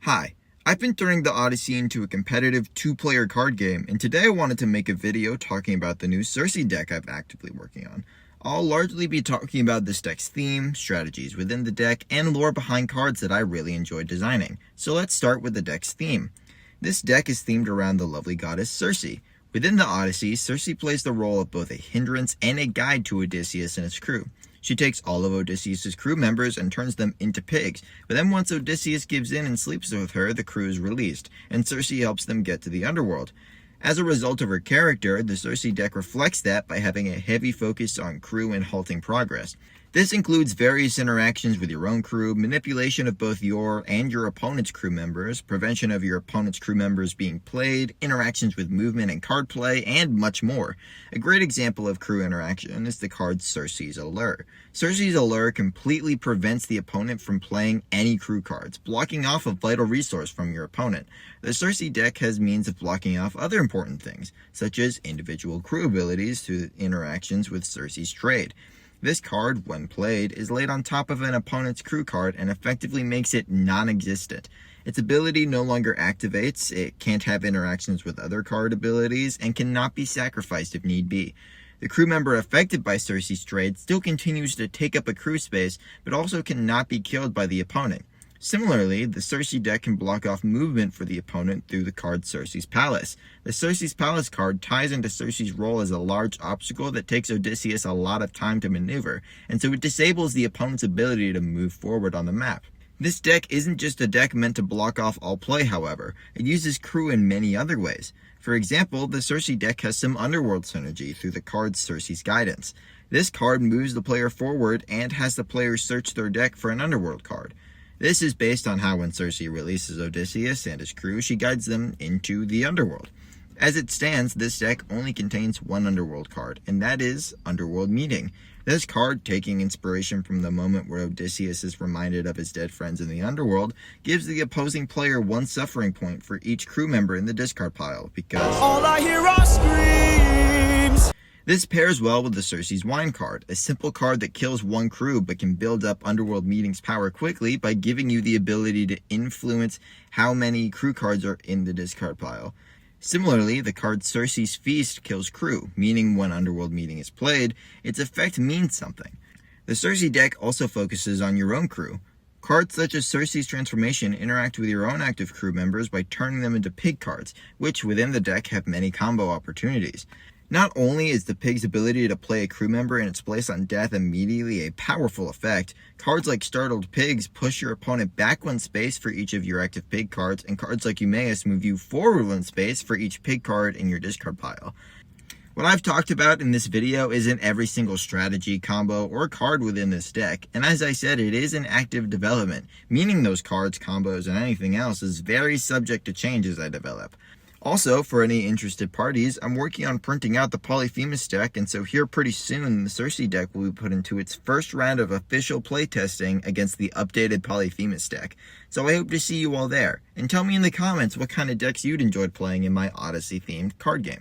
Hi, I've been turning the Odyssey into a competitive two-player card game, and today I wanted to make a video talking about the new Circe deck I've actively working on. I'll largely be talking about this deck's theme, strategies within the deck, and lore behind cards that I really enjoyed designing. So let's start with the deck's theme. This deck is themed around the lovely goddess Circe. Within the Odyssey, Circe plays the role of both a hindrance and a guide to Odysseus and his crew. She takes all of Odysseus' crew members and turns them into pigs, but then once Odysseus gives in and sleeps with her, the crew is released, and Circe helps them get to the underworld. As a result of her character, the Circe deck reflects that by having a heavy focus on crew and halting progress. This includes various interactions with your own crew, manipulation of both your and your opponent's crew members, prevention of your opponent's crew members being played, interactions with movement and card play, and much more. A great example of crew interaction is the card Circe's Allure. Circe's Allure completely prevents the opponent from playing any crew cards, blocking off a vital resource from your opponent. The Circe deck has means of blocking off other important things, such as individual crew abilities through interactions with Circe's trade. This card, when played, is laid on top of an opponent's crew card and effectively makes it non-existent. Its ability no longer activates, it can't have interactions with other card abilities, and cannot be sacrificed if need be. The crew member affected by Circe's trade still continues to take up a crew space, but also cannot be killed by the opponent. Similarly, the Circe deck can block off movement for the opponent through the card Circe's Palace. The Circe's Palace card ties into Circe's role as a large obstacle that takes Odysseus a lot of time to maneuver, and so it disables the opponent's ability to move forward on the map. This deck isn't just a deck meant to block off all play, however. It uses crew in many other ways. For example, the Circe deck has some underworld synergy through the card Circe's Guidance. This card moves the player forward and has the player search their deck for an underworld card. This is based on how when Circe releases Odysseus and his crew, she guides them into the underworld. As it stands, this deck only contains one underworld card, and that is Underworld Meeting. This card, taking inspiration from the moment where Odysseus is reminded of his dead friends in the underworld, gives the opposing player one suffering point for each crew member in the discard pile, because all I hear are screams. This pairs well with the Circe's Wine card, a simple card that kills one crew but can build up Underworld Meeting's power quickly by giving you the ability to influence how many crew cards are in the discard pile. Similarly, the card Circe's Feast kills crew, meaning when Underworld Meeting is played, its effect means something. The Circe deck also focuses on your own crew. Cards such as Circe's Transformation interact with your own active crew members by turning them into pig cards, which within the deck have many combo opportunities. Not only is the pig's ability to play a crew member in its place on death immediately a powerful effect, cards like Startled Pigs push your opponent back one space for each of your active pig cards, and cards like Eumaeus move you forward one space for each pig card in your discard pile. What I've talked about in this video isn't every single strategy, combo, or card within this deck, and as I said, it is in active development, meaning those cards, combos, and anything else is very subject to change as I develop. Also, for any interested parties, I'm working on printing out the Polyphemus deck, and so here pretty soon, the Circe deck will be put into its first round of official playtesting against the updated Polyphemus deck. So I hope to see you all there, and tell me in the comments what kind of decks you'd enjoyed playing in my Odyssey-themed card game.